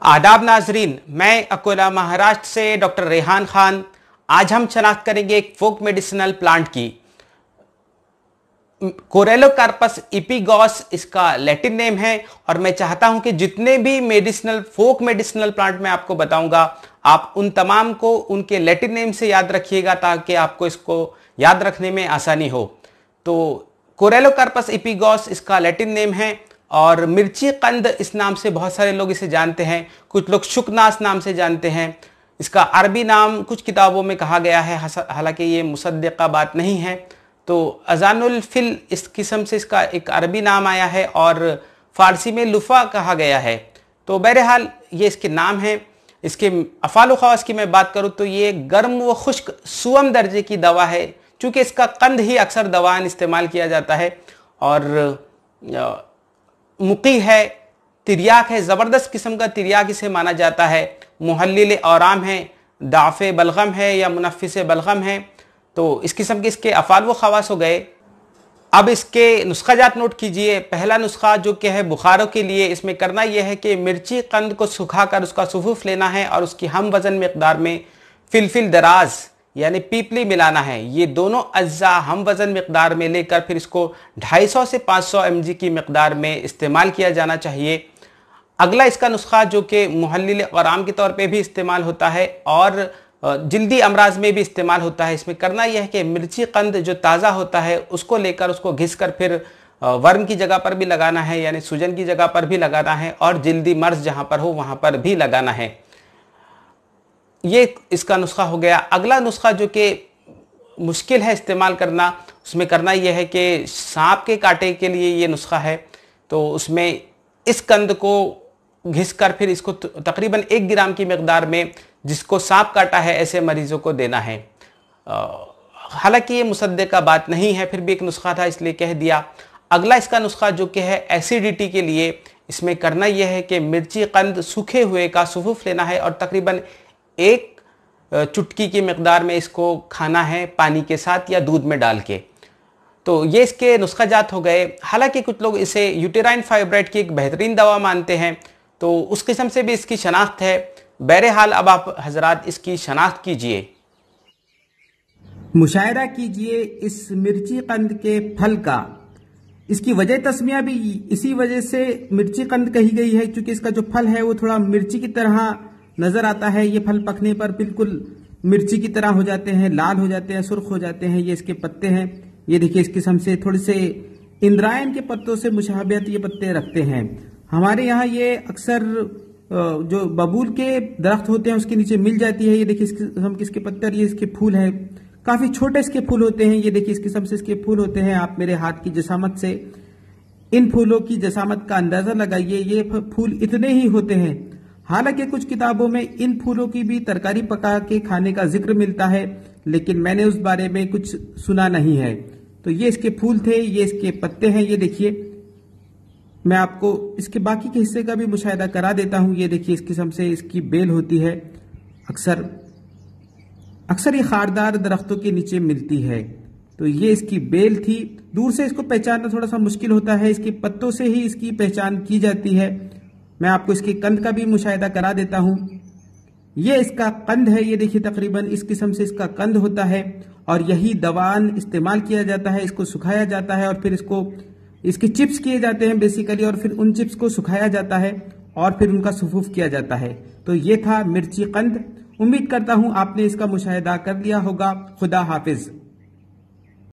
आदाब नाजरीन, मैं अकोला महाराष्ट्र से डॉक्टर रेहान खान। आज हम शनाख्त करेंगे एक फोक मेडिसिनल प्लांट की। कोरेलोकार्पस इपिगॉस इसका लैटिन नेम है और मैं चाहता हूं कि जितने भी फोक मेडिसिनल प्लांट मैं आपको बताऊंगा, आप उन तमाम को उनके लैटिन नेम से याद रखिएगा ताकि आपको इसको याद रखने में आसानी हो। तो कोरेलोकार्पस इपिगॉस इसका लैटिन नेम है और मिर्ची कंद इस नाम से बहुत सारे लोग इसे जानते हैं। कुछ लोग शुकनास नाम से जानते हैं। इसका अरबी नाम कुछ किताबों में कहा गया है, हालांकि ये मुसद्दिक़ा बात नहीं है। तो अजानुल फिल इस किस्म से इसका एक अरबी नाम आया है और फारसी में लुफा कहा गया है। तो बहरहाल ये इसके नाम है। इसके अफ़ाल ख़वास की मैं बात करूँ तो ये गर्म व खुश्क सुअम दर्जे की दवा है। चूँकि इसका कंद ही अक्सर दवान इस्तेमाल किया जाता है और मुकी है, तिरियाक है, ज़बरदस्त किस्म का तिरियाक इसे माना जाता है। मुहल्लिल औराम है, दाफ़े बलगम है या मुनफ़िस बलगम है। तो इस किस्म के इसके अफ़ाल व ख़वास हो गए। अब इसके नुस्ख़ाजात नोट कीजिए। पहला नुस्खा जो कि है बुखारों के लिए, इसमें करना यह है कि मिर्ची कंद को सुखाकर उसका सुफूफ लेना है और उसकी हम वज़न मकदार में फिलफिल दराज यानी पीपली मिलाना है। ये दोनों अज्जा हम वज़न मकदार में लेकर फिर इसको 250 से 500 mg की मकदार में इस्तेमाल किया जाना चाहिए। अगला इसका नुस्खा जो कि मुहल्लिल औराम के तौर पे भी इस्तेमाल होता है और जल्दी अमराज में भी इस्तेमाल होता है। इसमें करना यह है कि मिर्ची कंद जो ताज़ा होता है उसको लेकर उसको घिस कर फिर वर्म की जगह पर भी लगाना है, यानी सूजन की जगह पर भी लगाना है और जल्दी मर्ज जहाँ पर हो वहाँ पर भी लगाना है। ये इसका नुस्खा हो गया। अगला नुस्खा जो कि मुश्किल है इस्तेमाल करना, उसमें करना यह है कि सांप के कांटे के लिए ये नुस्खा है। तो उसमें इस कंद को घिसकर फिर इसको तकरीबन 1 ग्राम की मकदार में जिसको सांप काटा है ऐसे मरीजों को देना है। हालांकि ये मुसद्दिक़ा बात नहीं है, फिर भी एक नुस्खा था इसलिए कह दिया। अगला इसका नुस्खा जो कि है एसिडिटी के लिए, इसमें करना यह है कि मिर्ची कंद सूखे हुए का सुफूफ लेना है और तकरीबन 1 चुटकी की मकदार में इसको खाना है पानी के साथ या दूध में डाल के। तो ये इसके नुस्खाजात हो गए। हालांकि कुछ लोग इसे यूटेराइन फाइब्राइड की एक बेहतरीन दवा मानते हैं, तो उस किस्म से भी इसकी शनाख्त है। बहरहाल अब आप हजरात इसकी शनाख्त कीजिए, मुशायरा कीजिए इस मिर्ची कंद के फल का। इसकी वजह तस्मिया भी इसी वजह से मिर्ची कंद कही गई है क्योंकि इसका जो फल है वो थोड़ा मिर्ची की तरह नजर आता है। ये फल पकने पर बिल्कुल मिर्ची की तरह हो जाते हैं, लाल हो जाते हैं, सुर्ख हो जाते हैं। ये इसके पत्ते हैं। ये देखिए इस किस्म से थोड़े से इंद्रायन के पत्तों से मुशाबियत ये पत्ते रखते हैं। हमारे यहाँ ये अक्सर जो बबूल के दरख्त होते हैं उसके नीचे मिल जाती है। ये देखिए इस किस्म के इसके पत्ते और ये इसके फूल है। काफी छोटे इसके फूल होते हैं। ये देखिए इस किस्म से इसके फूल होते हैं। आप मेरे हाथ की जसामत से इन फूलों की जसामत का अंदाजा लगाइए। ये फूल इतने ही होते हैं। हालांकि कुछ किताबों में इन फूलों की भी तरकारी पका के खाने का जिक्र मिलता है, लेकिन मैंने उस बारे में कुछ सुना नहीं है। तो ये इसके फूल थे, ये इसके पत्ते हैं। ये देखिए मैं आपको इसके बाकी के हिस्से का भी मुशाहिदा करा देता हूं। ये देखिए इस किस्म से इसकी बेल होती है। अक्सर ये खारदार दरख्तों के नीचे मिलती है। तो ये इसकी बेल थी। दूर से इसको पहचानना थोड़ा सा मुश्किल होता है, इसके पत्तों से ही इसकी पहचान की जाती है। मैं आपको इसके कंद का भी मुशाहिदा करा देता हूं। ये इसका कंद है। ये देखिए तकरीबन इस किस्म से इसका कंद होता है और यही दवान इस्तेमाल किया जाता है। इसको सुखाया जाता है और फिर इसके चिप्स किए जाते हैं बेसिकली, और फिर उन चिप्स को सुखाया जाता है और फिर उनका सुफूफ किया जाता है। तो ये था मिर्ची कंद। उम्मीद करता हूं आपने इसका मुशाहिदा कर लिया होगा। खुदा हाफिज।